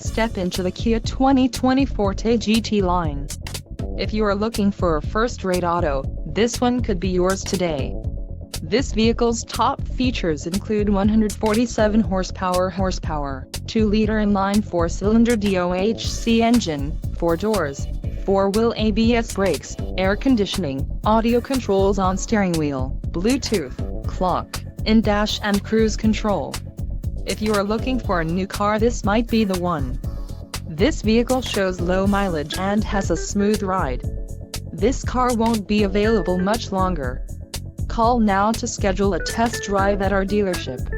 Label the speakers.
Speaker 1: Step into the Kia 2020 Forte GT-Line. If you are looking for a first-rate auto, this one could be yours today. This vehicle's top features include 147 horsepower, 2-liter inline 4-cylinder DOHC engine, 4 doors, 4-wheel ABS brakes, air conditioning, audio controls on steering wheel, Bluetooth, clock, in-dash and cruise control. If you are looking for a new car, this might be the one. This vehicle shows low mileage and has a smooth ride. This car won't be available much longer. Call now to schedule a test drive at our dealership.